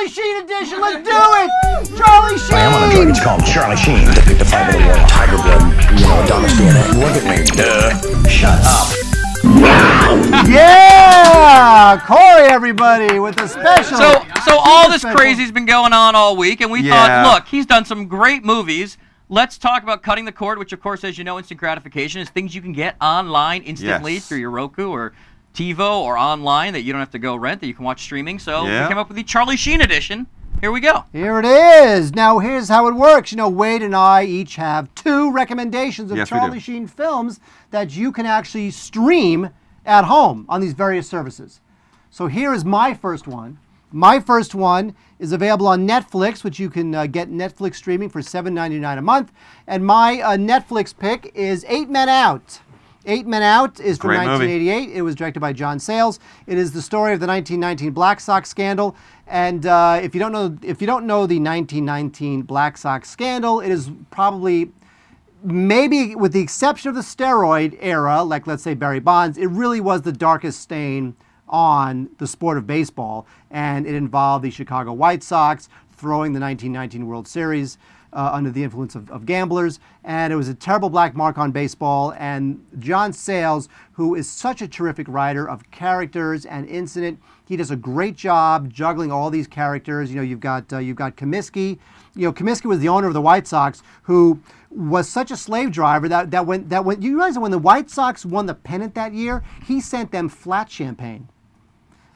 Charlie Sheen edition. Let's do it! Charlie Sheen! I am on a drug. It's called Charlie Sheen. Depict the fight of the world. Tiger blood, you know, Adonis DNA. Look at me. Duh. Shut up. Yeah! Corey, everybody, with a special. So all this crazy's been going on all week, and we thought, look, he's done some great movies. Let's talk about cutting the cord, which, of course, as you know, instant gratification is things you can get online instantly through your Roku or TiVo or online that you don't have to go rent, that you can watch streaming. So we came up with the Charlie Sheen edition. Here we go. Here it is. Now, here's how it works. You know, Wade and I each have 2 recommendations of Charlie Sheen films that you can actually stream at home on these various services. So here is my first one. My first one is available on Netflix, which you can get Netflix streaming for $7.99 a month. And my Netflix pick is 8 Men Out. 8 Men Out is from 1988. It was directed by John Sayles. It is the story of the 1919 Black Sox scandal. And if you don't know the 1919 Black Sox scandal, it is probably, maybe with the exception of the steroid era, like let's say Barry Bonds, it really was the darkest stain on the sport of baseball. And it involved the Chicago White Sox throwing the 1919 World Series under the influence of gamblers, and it was a terrible black mark on baseball. And John Sayles, who is such a terrific writer of characters and incident, he does a great job juggling all these characters. You know, you've got Comiskey. You know, Comiskey was the owner of the White Sox, who was such a slave driver that when you realize that when the White Sox won the pennant that year, he sent them flat champagne.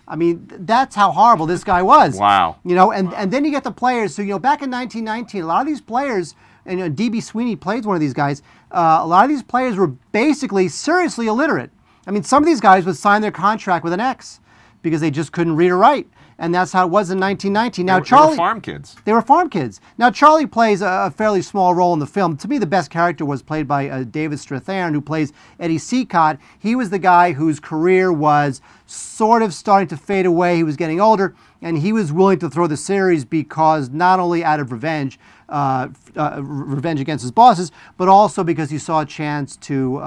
I mean, that's how horrible this guy was. Wow. You know, and then you get the players. So, you know, back in 1919, a lot of these players, and you know, D.B. Sweeney played one of these guys, a lot of these players were basically seriously illiterate. I mean, some of these guys would sign their contract with an X because they just couldn't read or write. And that's how it was in 1919. Now, Charlie, they were farm kids. They were farm kids. Now, Charlie plays a fairly small role in the film. To me, the best character was played by David Strathairn, who plays Eddie Seacott. He was the guy whose career was sort of starting to fade away. He was getting older, and he was willing to throw the series because not only out of revenge, revenge against his bosses, but also because he saw a chance to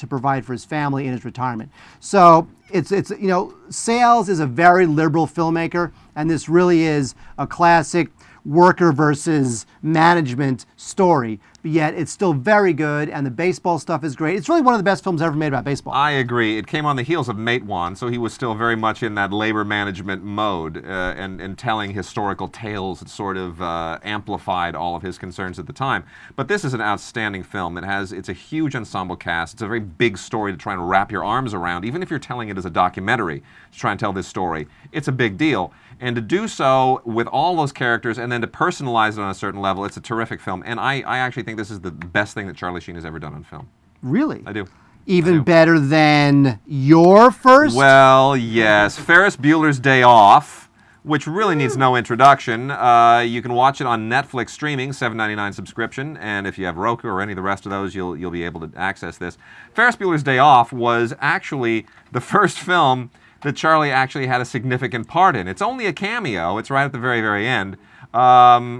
provide for his family in his retirement. So it's you know, Sayles is a very liberal filmmaker, and this really is a classic worker versus management story. But yet it's still very good, and the baseball stuff is great. It's really one of the best films ever made about baseball. I agree. It came on the heels of Matewan, so he was still very much in that labor management mode and telling historical tales that sort of amplified all of his concerns at the time. But this is an outstanding film. It's a huge ensemble cast. It's a very big story to try and wrap your arms around. Even if you're telling it as a documentary, to try and tell this story, it's a big deal. And to do so with all those characters and then to personalize it on a certain level, it's a terrific film. And I actually think this is the best thing that Charlie Sheen has ever done on film. Really? I do. Even better than your first? Well, yes. Ferris Bueller's Day Off, which really needs no introduction. You can watch it on Netflix streaming, $7.99 subscription, and if you have Roku or any of the rest of those, you'll be able to access this. Ferris Bueller's Day Off was actually the first film that Charlie actually had a significant part in. It's only a cameo. It's right at the very, very end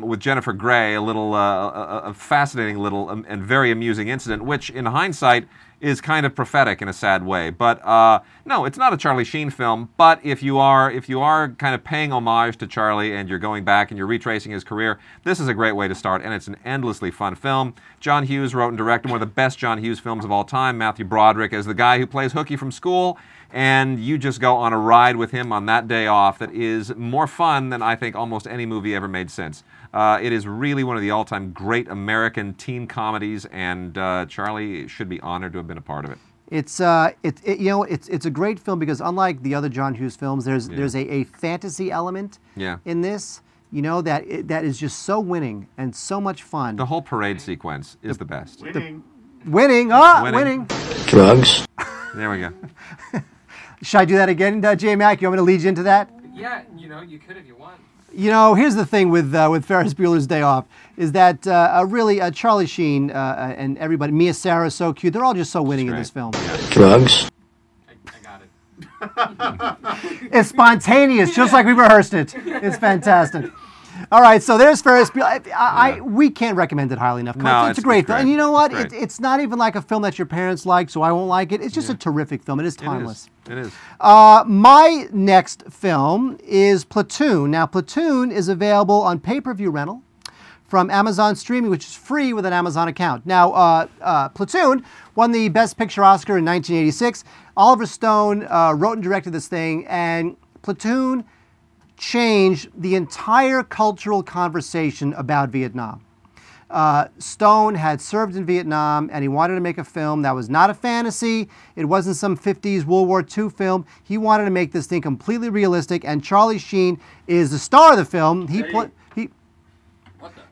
with Jennifer Grey, a fascinating little and very amusing incident, which in hindsight is kind of prophetic in a sad way. But no, it's not a Charlie Sheen film, but if you are kind of paying homage to Charlie and you're going back and you're retracing his career, this is a great way to start, and it's an endlessly fun film. John Hughes wrote and directed one of the best John Hughes films of all time. Matthew Broderick as the guy who plays Hooky from school, and you just go on a ride with him on that day off that is more fun than I think almost any movie ever made since. It is really one of the all-time great American teen comedies, and Charlie should be honored to have been a part of it. It's a great film because unlike the other John Hughes films, there's a fantasy element in this. You know, that is just so winning and so much fun. The whole parade sequence is the best. Winning. Drugs. There we go. Should I do that again, J. Mac? You want me to lead you into that? Yeah, you know, you could if you want. You know, here's the thing with Ferris Bueller's Day Off is that really Charlie Sheen and everybody, Mia Sara, so cute. They're all just so winning in this film. Yeah. Drugs. I got it. It's spontaneous, just like we rehearsed it. It's fantastic. All right, so there's Ferris Bueller. We can't recommend it highly enough. No, it's a great film. And you know what? It's not even like a film that your parents like, so I won't like it. It's just a terrific film. It is timeless. It is. My next film is Platoon. Now, Platoon is available on pay-per-view rental from Amazon Streaming, which is free with an Amazon account. Now, Platoon won the Best Picture Oscar in 1986. Oliver Stone wrote and directed this thing, and Platoon changed the entire cultural conversation about Vietnam. Stone had served in Vietnam, and he wanted to make a film that was not a fantasy. It wasn't some 50s World War II film. He wanted to make this thing completely realistic, and Charlie Sheen is the star of the film.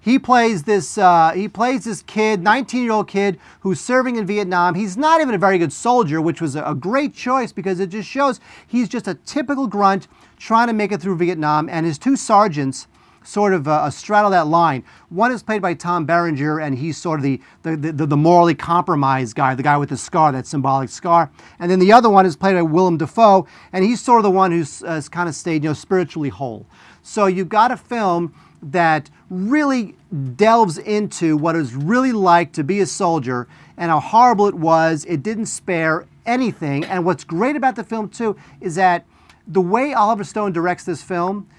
He plays this kid, 19-year-old kid who's serving in Vietnam. He's not even a very good soldier, which was a great choice because it just shows he's just a typical grunt trying to make it through Vietnam, and his two sergeants sort of straddle that line. One is played by Tom Berenger, and he's sort of the morally compromised guy, the guy with the scar, that symbolic scar. And then the other one is played by Willem Dafoe, and he's sort of the one who's kind of stayed, spiritually whole. So you've got a film that really delves into what it was really like to be a soldier and how horrible it was. It didn't spare anything. And what's great about the film, too, is that the way Oliver Stone directs this film,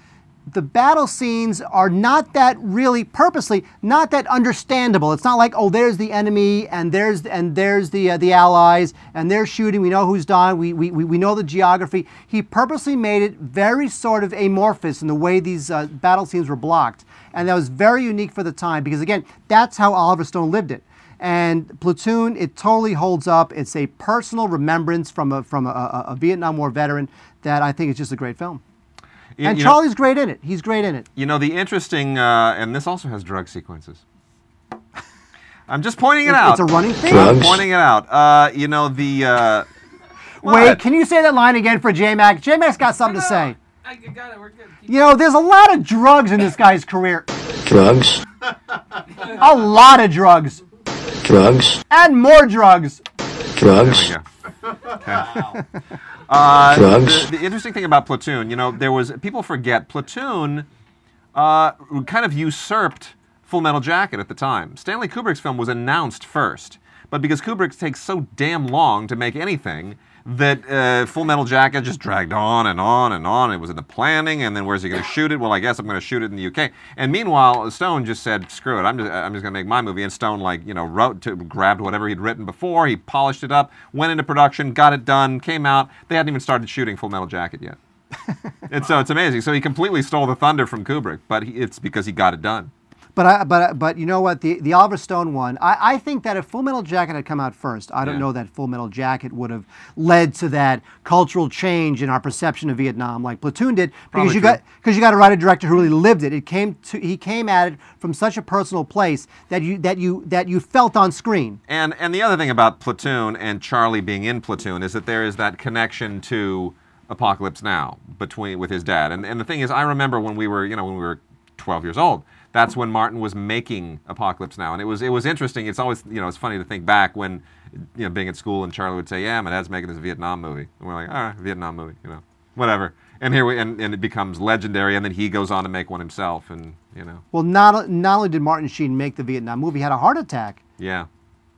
the battle scenes are not that really purposely, not that understandable. It's not like, oh, there's the enemy and there's the allies and they're shooting. We know who's dying. We know the geography. He purposely made it very sort of amorphous in the way these battle scenes were blocked, and that was very unique for the time because again, that's how Oliver Stone lived it. And Platoon, it totally holds up. It's a personal remembrance from a Vietnam War veteran that I think is just a great film. And Charlie's great in it. He's great in it. You know, the interesting, and this also has drug sequences. I'm just pointing it out. It's a running thing? I'm pointing it out. You know, Wait, can you say that line again for J-Mac? J-Mac's got something to say. I got it, we're good. There's a lot of drugs in this guy's career. Drugs. A lot of drugs. Drugs. And more drugs. Drugs. There we go. Okay. Drugs. The interesting thing about Platoon, people forget Platoon kind of usurped Full Metal Jacket at the time. Stanley Kubrick's film was announced first, but because Kubrick takes so damn long to make anything, that Full Metal Jacket just dragged on and on and on. It was in the planning, and then where's he going to shoot it? Well, I guess I'm going to shoot it in the UK. And meanwhile, Stone just said, "Screw it, I'm just going to make my movie." And Stone, grabbed whatever he'd written before, he polished it up, went into production, got it done, came out. They hadn't even started shooting Full Metal Jacket yet. And so it's amazing. So he completely stole the thunder from Kubrick, but it's because he got it done. But you know what? The Oliver Stone one, I think that if Full Metal Jacket had come out first, I don't know that Full Metal Jacket would have led to that cultural change in our perception of Vietnam like Platoon did, because you got a writer-director who really lived it. He came at it from such a personal place that you felt on screen. And the other thing about Platoon and Charlie being in Platoon is that there is that connection to Apocalypse Now with his dad. And the thing is, I remember when we were 12 years old. That's when Martin was making Apocalypse Now, and it was interesting. It's always it's funny to think back when being at school and Charlie would say, "Yeah, my dad's making this Vietnam movie," and we're like, "All right, Vietnam movie, whatever." And here and it becomes legendary, and then he goes on to make one himself, and Well, not only did Martin Sheen make the Vietnam movie, he had a heart attack. Yeah.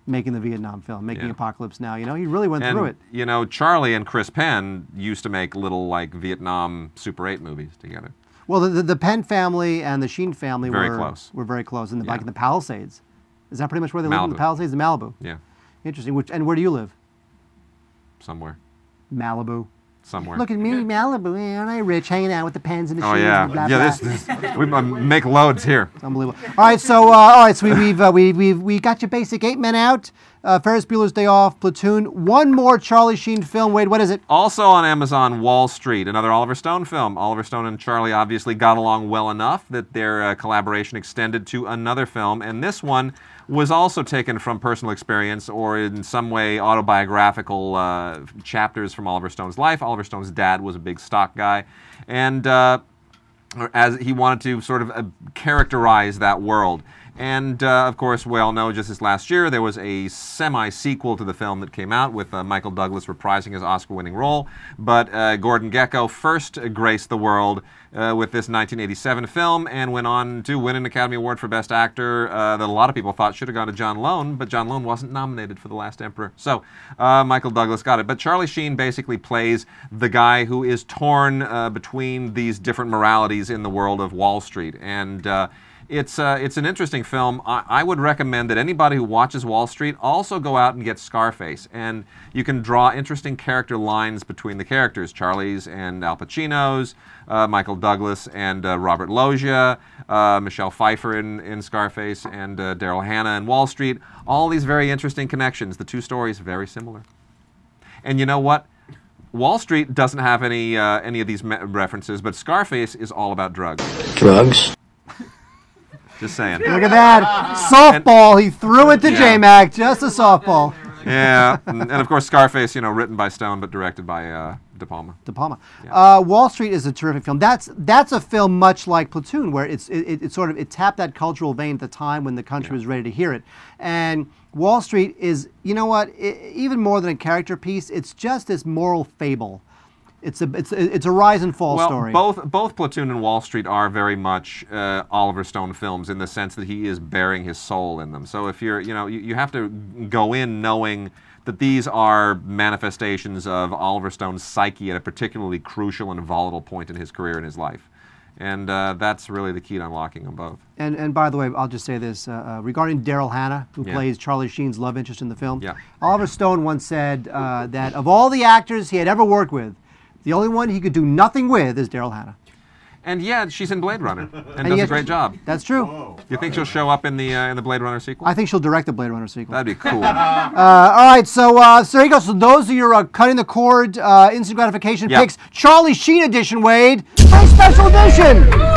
Making the Vietnam film, making Apocalypse Now, he really went through it. Charlie and Chris Penn used to make little Vietnam Super 8 movies together. Well, the Penn family and the Sheen family were very close in the Palisades. Is that pretty much where they live, in the Palisades? In Malibu. Yeah. Interesting. And where do you live? Somewhere. Malibu. Somewhere. Look at me, Malibu. Aren't I rich, hanging out with the Penns and the Sheens? Oh yeah. And blah, Yeah. We make loads here. It's unbelievable. All right. So we got your basic 8 men out. Ferris Bueller's Day Off, Platoon. One more Charlie Sheen film. Wade, what is it? Also on Amazon, Wall Street, another Oliver Stone film. Oliver Stone and Charlie obviously got along well enough that their collaboration extended to another film, and this one was also taken from personal experience or in some way autobiographical chapters from Oliver Stone's life. Oliver Stone's dad was a big stock guy, and as he wanted to sort of characterize that world. And, of course, we all know just this last year there was a semi-sequel to the film that came out with Michael Douglas reprising his Oscar-winning role. But Gordon Gekko first graced the world with this 1987 film and went on to win an Academy Award for Best Actor that a lot of people thought should have gone to John Lone, but John Lone wasn't nominated for The Last Emperor. So Michael Douglas got it. But Charlie Sheen basically plays the guy who is torn between these different moralities in the world of Wall Street. And it's an interesting film. I would recommend that anybody who watches Wall Street also go out and get Scarface. And you can draw interesting character lines between the characters, Charlie's and Al Pacino's, Michael Douglas and Robert Loggia, Michelle Pfeiffer in Scarface, and Daryl Hannah in Wall Street. All these very interesting connections. The two stories very similar. And you know what? Wall Street doesn't have any of these references, but Scarface is all about drugs. Drugs? Just saying. Look at that. Softball. He threw it to J-Mac. Just a softball. Yeah. And of course, Scarface, written by Stone, but directed by De Palma. De Palma. Yeah. Wall Street is a terrific film. That's a film much like Platoon, where it tapped that cultural vein at the time when the country was ready to hear it. And Wall Street is, even more than a character piece, it's just this moral fable. It's a rise and fall story. Both Platoon and Wall Street are very much Oliver Stone films in the sense that he is bearing his soul in them. So if you're, you have to go in knowing that these are manifestations of Oliver Stone's psyche at a particularly crucial and volatile point in his career and his life. And that's really the key to unlocking them both. And by the way, I'll just say this, regarding Daryl Hannah, who plays Charlie Sheen's love interest in the film, Oliver Stone once said that of all the actors he had ever worked with, the only one he could do nothing with is Daryl Hannah. And yeah, she's in Blade Runner and does a great job. That's true. You think she'll show up in the Blade Runner sequel? I think she'll direct the Blade Runner sequel. That'd be cool. All right, so there you go. So those are your cutting the cord instant gratification picks. Charlie Sheen edition, Wade. Very special edition.